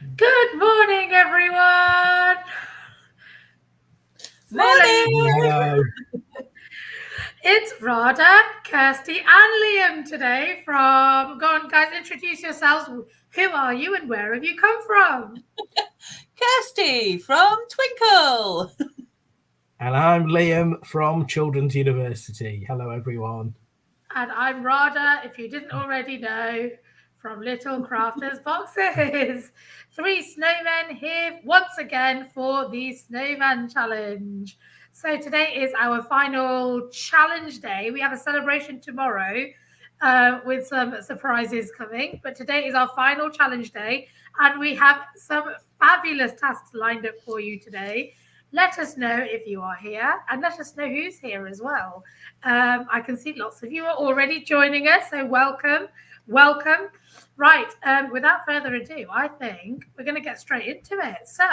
Good morning, everyone. Morning. Hello. It's Rada, Kirsty, and Liam today from. Go on, guys, introduce yourselves. Who are you and where have you come from? Kirsty from Twinkle. And I'm Liam from Children's University. Hello, everyone. And I'm Rada, if you didn't already know, from Little Crafters Boxes. 3 snowmen here once again for the Snowman Challenge. So today is our final challenge day. We have a celebration tomorrow with some surprises coming, but today is our final challenge day, and we have some fabulous tasks lined up for you today. Let us know if you are here, and let us know who's here as well. I can see lots of you are already joining us, so welcome. Right, without further ado, I think we're going to get straight into it. So,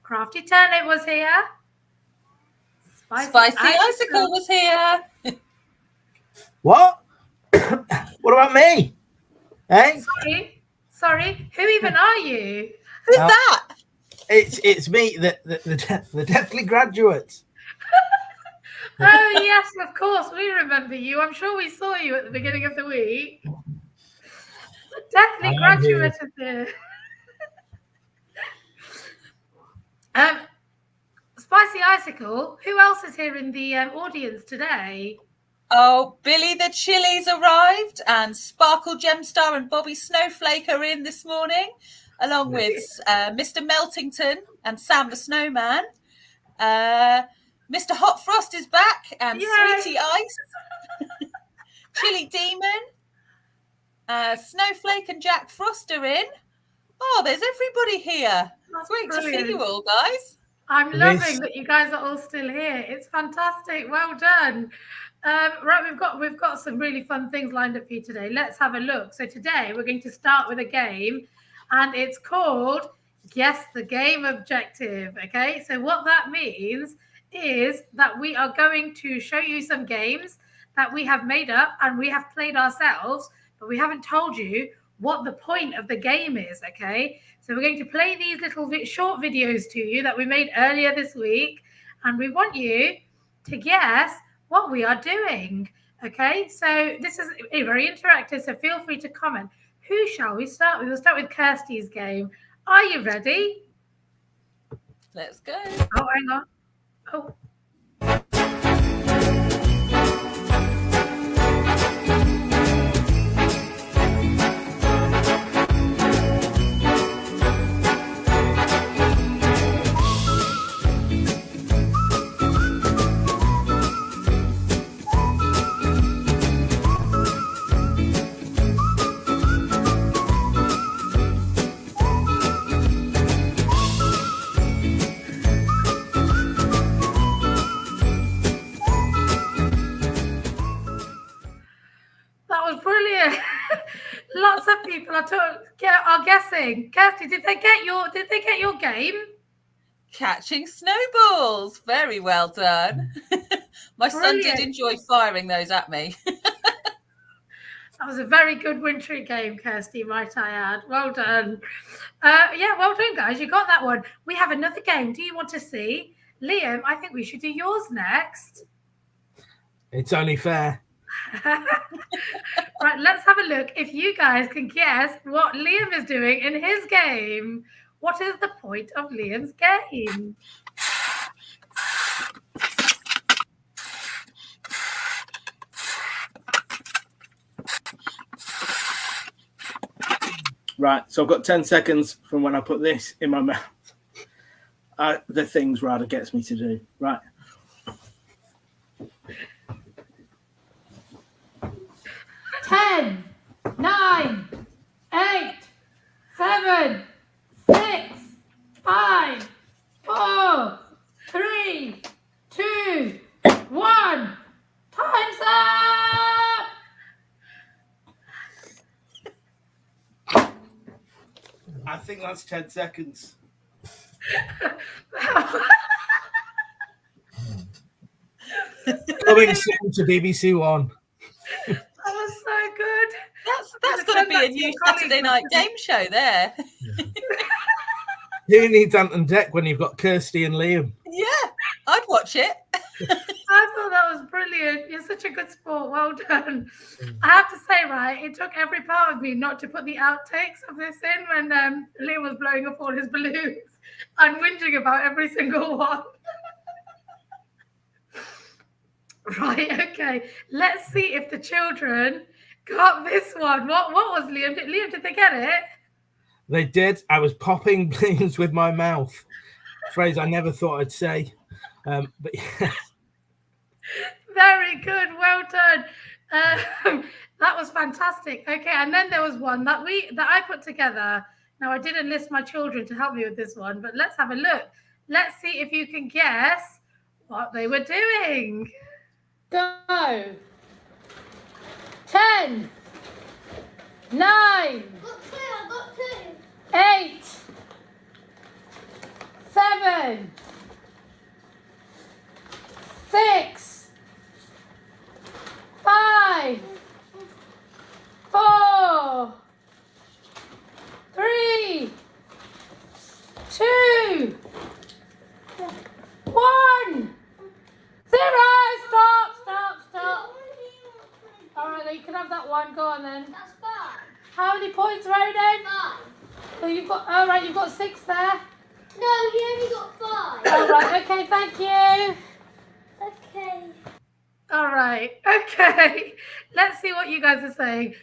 Crafty Turnip was here. Spicy Icicle was here. What? What about me? Hey? Sorry. Who even are you? Who's that? It's me, the Deathly Graduate. Oh, yes, of course. We remember you. I'm sure we saw you at the beginning of the week. Deathly Graduate is here. Spicy Icicle, who else is here in the audience today? Oh, Billy the Chili's arrived, and Sparkle Gemstar and Bobby Snowflake are in this morning, along with Mr. Meltington and Sam the Snowman. Mr. Hot Frost is back, and Sweetie Ice, Chili Demon, Snowflake and Jack Frost are in. Oh, there's everybody here. That's great brilliant. To see you all, guys. I'm loving that you guys are all still here. It's fantastic. Well done. Right, we've got some really fun things lined up for you today. Let's have a look. So today we're going to start with a game, and it's called Guess the Game Objective. Okay, so what that means is that we are going to show you some games that we have made up and we have played ourselves, but we haven't told you what the point of the game is. Okay, so we're going to play these little short videos to you that we made earlier this week, and we want you to guess what we are doing. Okay, so this is very interactive, so feel free to comment. Who shall we start with? We'll start with Kirsty's game. Are you ready? Let's go. Oh, hang on. Oh. Lots of people are guessing. Kirsty, did they get your game? Catching snowballs. Very well done. My son did enjoy firing those at me. That was a very good wintry game, Kirsty, might I add. Well done. Yeah, well done, guys. You got that one. We have another game. Do you want to see? Liam, I think we should do yours next. It's only fair. Right, let's have a look. If you guys can guess what Liam is doing in his game. What is the point of Liam's game? Right, so I've got 10 seconds from when I put this in my mouth. The things Rada gets me to do. Right. Ten, 9, 8, 7, 6, 5, 4, 3, 2, 1. Time's up! I think that's 10 seconds. Coming soon to BBC One. That was so good. That's going to be a new Saturday night game show there. Who needs Ant Deck when you've got Kirsty and Liam? Yeah, I'd watch it. I thought that was brilliant. You're such a good sport. Well done. I have to say, right, it took every part of me not to put the outtakes of this in when Liam was blowing up all his balloons and whinging about every single one. Right, okay. Let's see if the children got this one. What was Liam? Liam, did they get it? They did. I was popping balloons with my mouth. Phrase I never thought I'd say. But yeah. Very good. Well done. That was fantastic. Okay, and then there was one that I put together. Now I didn't list my children to help me with this one, but let's have a look. Let's see if you can guess what they were doing. Go. 10, 9, 8, 7, 6, 5, 4, 3, 2, 1, 0. Stop. All right, then you can have that one. Go on then. That's 5. How many points, Ronan? 5. So you've got. All right, you've got 6 there. No, he only got 5. All right. Okay. Thank you. Okay. All right. Okay. Let's see what you guys are saying.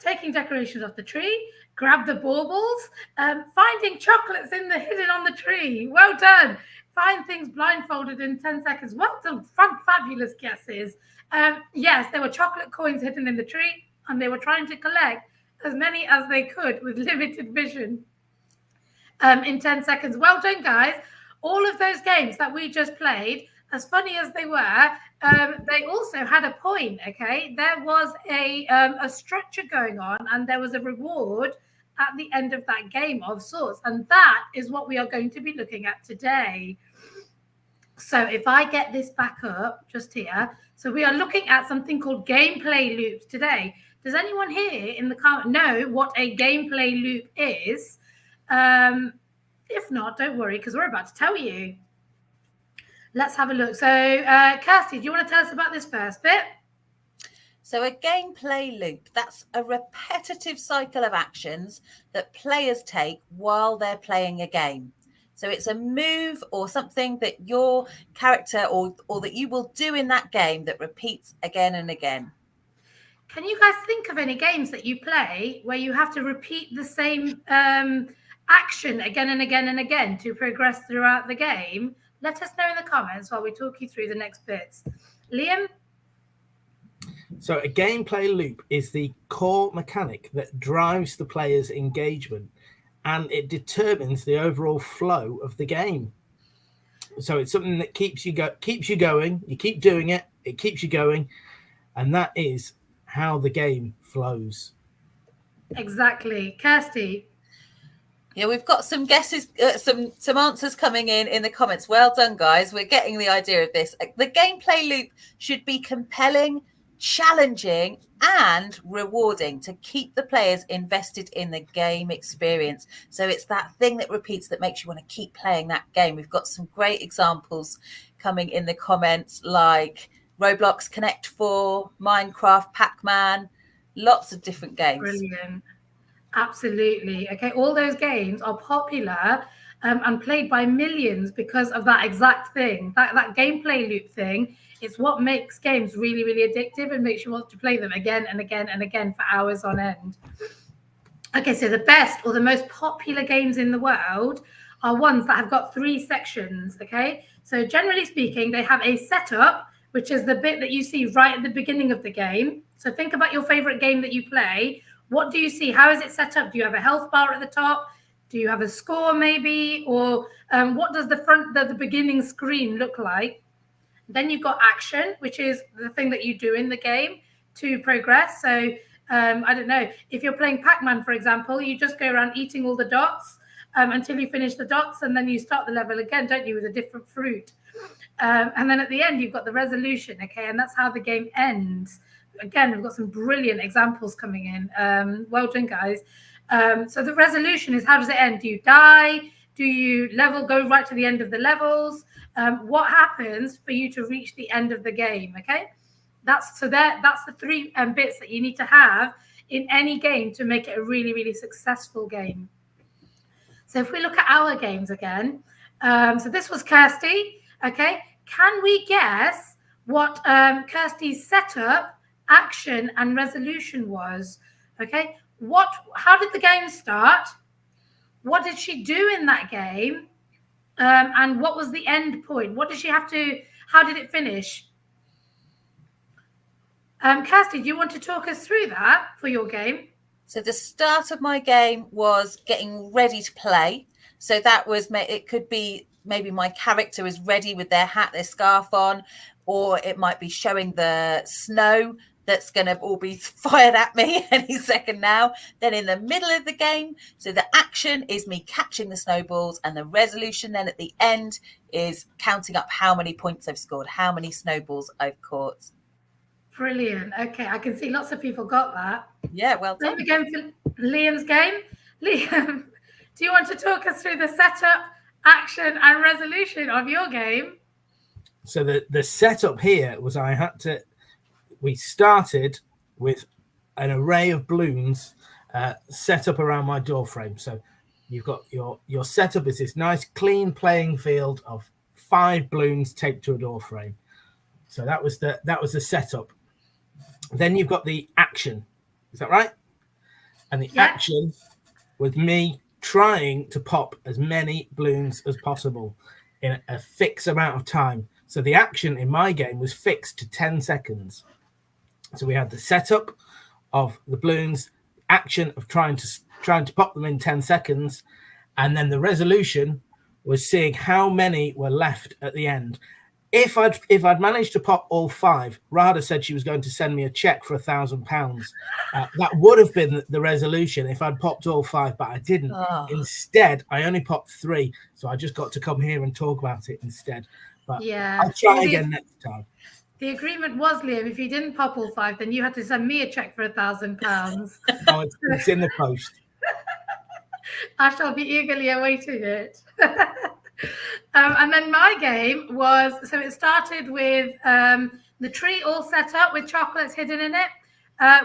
Taking decorations off the tree. Grab the baubles. Finding chocolates hidden on the tree. Well done. Find things blindfolded in 10 seconds. Well done. Fabulous guesses. Yes, there were chocolate coins hidden in the tree, and they were trying to collect as many as they could with limited vision in 10 seconds. Well done, guys. All of those games that we just played, as funny as they were, they also had a point, okay? There was a structure going on, and there was a reward at the end of that game of sorts, and that is what we are going to be looking at today. So if I get this back up just here, so we are looking at something called gameplay loops today. Does anyone here in the car know what a gameplay loop is? If not, don't worry, because we're about to tell you. Let's have a look. So, Kirsty, do you want to tell us about this first bit? So a gameplay loop, that's a repetitive cycle of actions that players take while they're playing a game. So it's a move or something that your character or that you will do in that game that repeats again and again. Can you guys think of any games that you play where you have to repeat the same action again and again and again to progress throughout the game? Let us know in the comments while we talk you through the next bits. Liam? So a gameplay loop is the core mechanic that drives the player's engagement, and it determines the overall flow of the game. So it's something that keeps you going. You keep doing it, it keeps you going, and that is how the game flows. Exactly. Kirsty? Yeah, we've got some guesses, some answers coming in the comments. Well done, guys. We're getting the idea of this. The gameplay loop should be compelling, challenging and rewarding to keep the players invested in the game experience. So it's that thing that repeats that makes you want to keep playing that game. We've got some great examples coming in the comments, like Roblox Connect 4, Minecraft, Pac-Man, lots of different games. Brilliant. Absolutely. Okay, all those games are popular and played by millions because of that exact thing. That gameplay loop thing is what makes games really, really addictive and makes you want to play them again and again and again for hours on end. Okay, so the best or the most popular games in the world are ones that have got 3 sections, okay? So generally speaking, they have a setup, which is the bit that you see right at the beginning of the game. So think about your favorite game that you play. What do you see? How is it set up? Do you have a health bar at the top? Do you have a score maybe? Or what does the beginning screen look like? Then you've got action, which is the thing that you do in the game to progress. So I don't know, if you're playing Pac-Man, for example, you just go around eating all the dots until you finish the dots, and then you start the level again, don't you, with a different fruit. And then at the end, you've got the resolution, okay? And that's how the game ends. Again, we've got some brilliant examples coming in. Well done, guys. So the resolution is, how does it end? Do you die? Do you go right to the end of the levels? What happens for you to reach the end of the game? Okay, that's the three bits that you need to have in any game to make it a really, really successful game. So if we look at our games again, so this was Kirsty. Okay, can we guess what Kirsty's setup, action, and resolution was? Okay, how did the game start? What did she do in that game? And what was the end point? How did it finish? Kirsty, do you want to talk us through that for your game? So the start of my game was getting ready to play. So that was, it could be maybe my character is ready with their hat, their scarf on, or it might be showing the snow that's going to all be fired at me any second now. Then in the middle of the game, so the action is me catching the snowballs, and the resolution then at the end is counting up how many points I've scored, how many snowballs I've caught. Brilliant. Okay, I can see lots of people got that. Yeah, well done. Same again for Liam's game. Liam, do you want to talk us through the setup, action, and resolution of your game? So the setup here was we started with an array of balloons set up around my door frame. So you've got your setup is this nice clean playing field of 5 balloons taped to a door frame. So that was the setup. Then you've got the action. Is that right? And the action with me trying to pop as many balloons as possible in a fixed amount of time. So the action in my game was fixed to 10 seconds. So we had the setup of the balloons, action of trying to pop them in 10 seconds, and then the resolution was seeing how many were left at the end. If I'd managed to pop all 5, Radha said she was going to send me a check for £1,000. That would have been the resolution if I'd popped all 5, but I didn't. Oh. Instead, I only popped 3, so I just got to come here and talk about it instead. But I'll try again next time. The agreement was, Liam, if you didn't pop all 5, then you had to send me a check for £1,000. Oh, it's in the post. I shall be eagerly awaiting it. And then my game was, so it started with the tree all set up with chocolates hidden in it.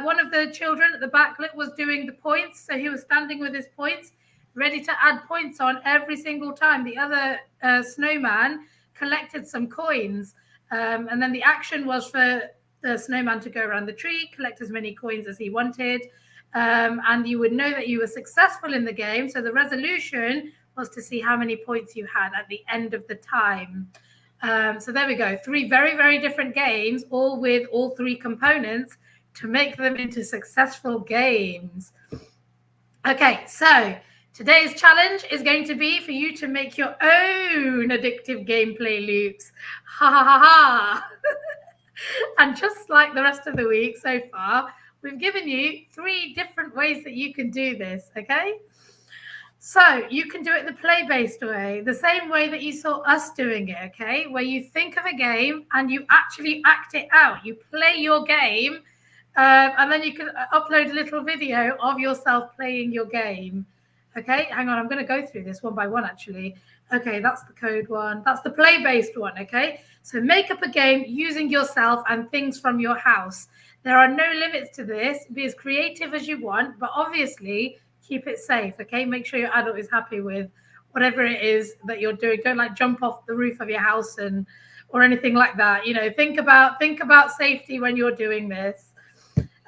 One of the children at the backlit was doing the points. So he was standing with his points, ready to add points on every single time. The other snowman collected some coins. And then the action was for the snowman to go around the tree, collect as many coins as he wanted. And you would know that you were successful in the game. So the resolution was to see how many points you had at the end of the time. So there we go. 3 very, very different games, all with all 3 components to make them into successful games. Okay, so today's challenge is going to be for you to make your own addictive gameplay loops. Ha ha ha ha. And just like the rest of the week so far, we've given you 3 different ways that you can do this, okay? So you can do it the play-based way, the same way that you saw us doing it, okay? Where you think of a game and you actually act it out. You play your game, and then you can upload a little video of yourself playing your game. Okay, hang on, I'm going to go through this one by one, actually. Okay, that's the code one. That's the play-based one, okay? So make up a game using yourself and things from your house. There are no limits to this. Be as creative as you want, but obviously keep it safe, okay? Make sure your adult is happy with whatever it is that you're doing. Don't like jump off the roof of your house or anything like that. You know, think about safety when you're doing this,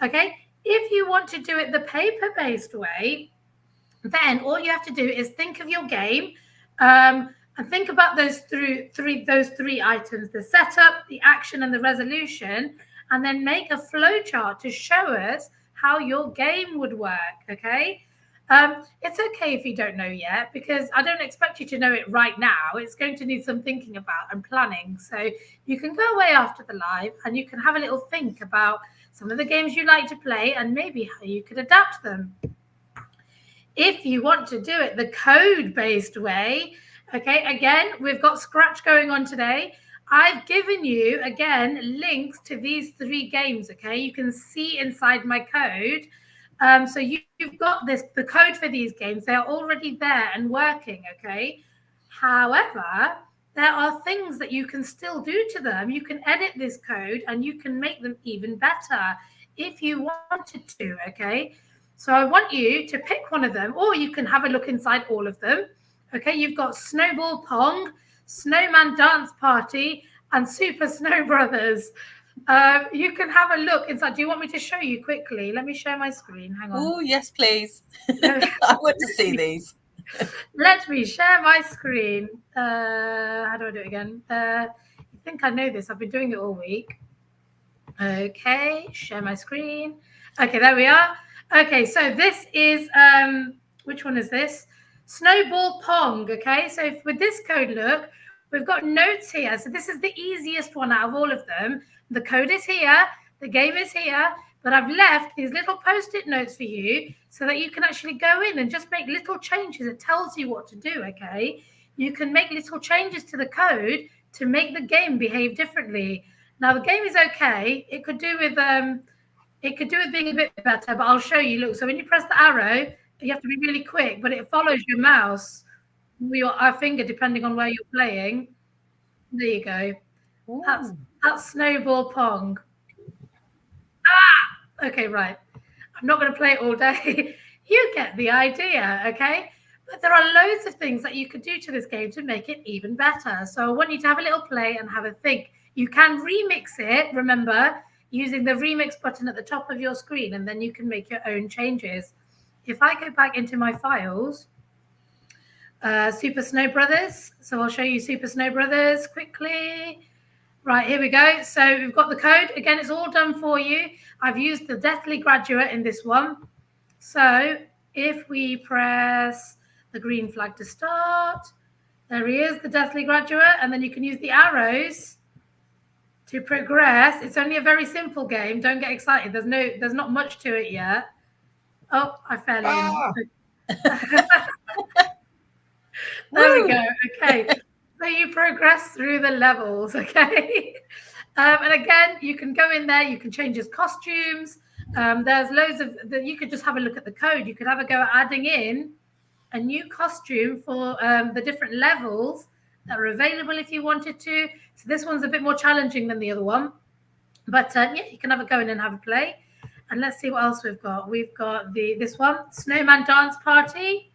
okay? If you want to do it the paper-based way, then all you have to do is think of your game and think about those three items: the setup, the action, and the resolution, and then make a flow chart to show us how your game would work, okay? It's okay if you don't know yet, because I don't expect you to know it right now. It's going to need some thinking about and planning. So you can go away after the live and you can have a little think about some of the games you like to play and maybe how you could adapt them. If you want to do it the code-based way, okay, again, we've got Scratch going on today. I've given you, again, links to these 3 games, okay? You can see inside my code So you've got the code for these games. They are already there and working, okay? However, there are things that you can still do to them. You can edit this code and you can make them even better if you wanted to, okay? So I want you to pick one of them, or you can have a look inside all of them. Okay, you've got Snowball Pong, Snowman Dance Party, and Super Snow Brothers. You can have a look inside. Do you want me to show you quickly? Let me share my screen. Hang on. Oh, yes, please. I want to see these. Let me share my screen. How do I do it again? I think I know this. I've been doing it all week. Okay, share my screen. Okay, there we are. Okay, so this is, which one is this? Snowball Pong, okay? So with this code, look, we've got notes here. So this is the easiest one out of all of them. The code is here, the game is here, but I've left these little post-it notes for you so that you can actually go in and just make little changes. It tells you what to do, okay? You can make little changes to the code to make the game behave differently. Now, the game is okay. It could do with being a bit better, but I'll show you. Look, so when you press the arrow, you have to be really quick, but it follows your mouse, our finger, depending on where you're playing. There you go. Ooh. That's Snowball Pong. Okay, right. I'm not going to play it all day. You get the idea, okay? But there are loads of things that you could do to this game to make it even better. So I want you to have a little play and have a think. You can remix it, remember, using the remix button at the top of your screen, and then you can make your own changes. If I go back into my files, Super Snow Brothers. So I'll show you Super Snow Brothers quickly. Right, here we go. So we've got the code. Again, it's all done for you. I've used the Deathly Graduate in this one. So if we press the green flag to start, there he is, the Deathly Graduate, and then you can use the arrows to progress. It's only a very simple game. Don't get excited. There's not much to it yet. Oh, I fell in. There we go. Okay. So you progress through the levels, okay? And again, you can go in there, you can change his costumes. There's loads of, you could just have a look at the code. You could have a go at adding in a new costume for the different levels that are available if you wanted to. So this one's a bit more challenging than the other one. But yeah, you can have a go in and have a play. And let's see what else we've got. We've got this one, Snowman Dance Party.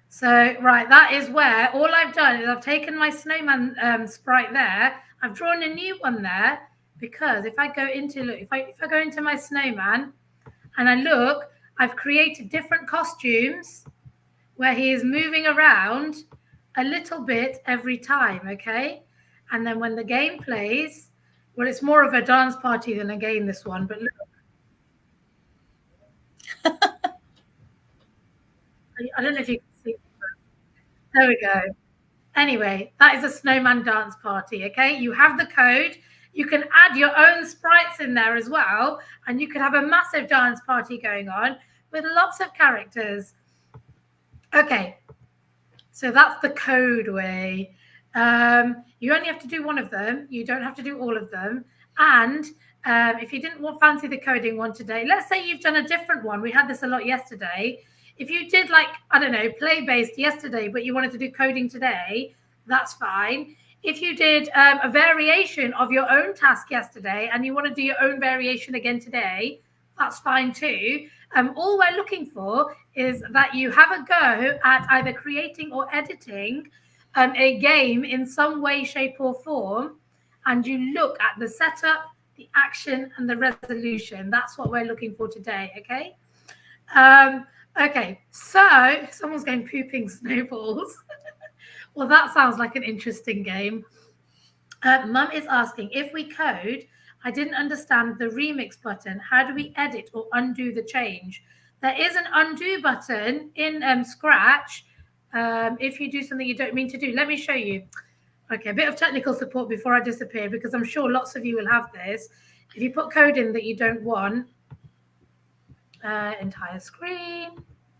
So, right, that is where all I've done is I've taken my snowman sprite there. I've drawn a new one there because if I go into, look, if I go into my snowman and I look, I've created different costumes where he is moving around a little bit every time, okay? And then when the game plays, well, it's more of a dance party than a game, this one, but look. I don't know if you can see. There we go. Anyway, that is a snowman dance party, okay? You have the code. You can add your own sprites in there as well, and you can have a massive dance party going on with lots of characters. Okay, so that's the code way. You only have to do one of them. You don't have to do all of them. And if you didn't fancy the coding one today, let's say you've done a different one. We had this a lot yesterday. If you did, like, I don't know, play-based yesterday, but you wanted to do coding today, that's fine. If you did a variation of your own task yesterday and you want to do your own variation again today, that's fine too. All we're looking for is that you have a go at either creating or editing a game in some way, shape, or form, and you look at the setup, the action, and the resolution. That's what we're looking for today, okay? Okay, so someone's going pooping snowballs. Well, that sounds like an interesting game. Mum is asking, if we code, I didn't understand the remix button. How do we edit or undo the change? There is an undo button in Scratch if you do something you don't mean to do. Let me show you. Okay, a bit of technical support before I disappear, because I'm sure lots of you will have this. If you put code in that you don't want, entire screen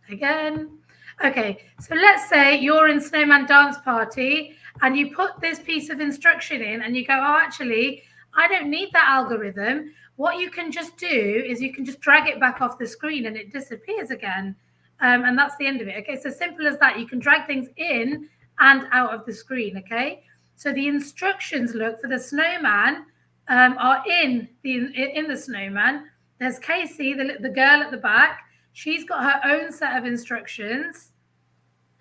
again. Okay, so let's say you're in Snowman Dance Party and you put this piece of instruction in and you go, oh, actually, I don't need that algorithm. what you can just do is you can just drag it back off the screen and it disappears again. And that's the end of it. Okay, so simple as that. You can drag things in and out of the screen. Okay, so the instructions, look, for the snowman are in the snowman. There's Casey, the girl at the back. She's got her own set of instructions.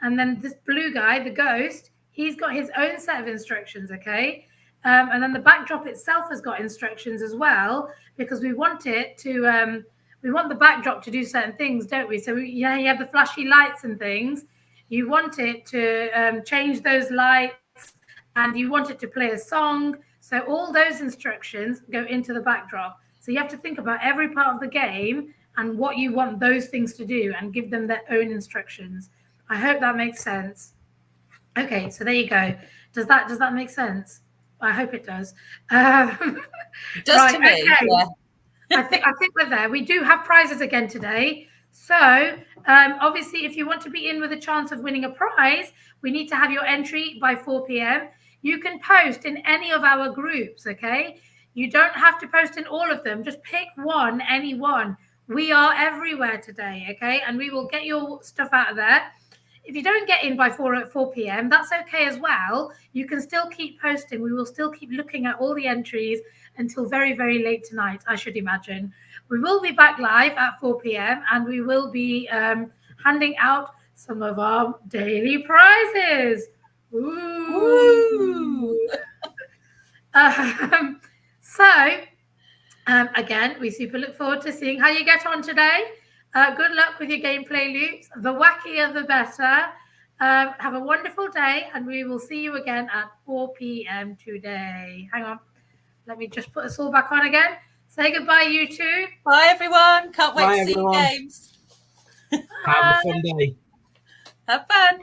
And then this blue guy, the ghost, he's got his own set of instructions, okay? And then the backdrop itself has got instructions as well, because we want it to, we want the backdrop to do certain things, don't we? So, you have the flashy lights and things. You want it to change those lights, and you want it to play a song. So all those instructions go into the backdrop. So you have to think about every part of the game and what you want those things to do and give them their own instructions. I hope that makes sense. Okay, so there you go. Does that make sense? I hope it does. It does to me. Okay. Yeah. I think we're there. We do have prizes again today. So obviously, if you want to be in with a chance of winning a prize, we need to have your entry by 4 p.m. You can post in any of our groups, okay? You don't have to post in all of them. Just pick one, any one. We are everywhere today, okay? And we will get your stuff out of there. If you don't get in by 4 p.m., that's okay as well. You can still keep posting. We will still keep looking at all the entries until very, very late tonight, I should imagine. We will be back live at 4 p.m. and we will be handing out some of our daily prizes. Ooh. Again, we super look forward to seeing how you get on today. Good luck with your gameplay loops. The wackier, the better. Have a wonderful day, and we will see you again at 4 p.m. today. Hang on. Let me just put us all back on again. Say goodbye, you two. Bye, everyone. Can't wait Bye, to see you everyone. games. Have a fun day. Have fun.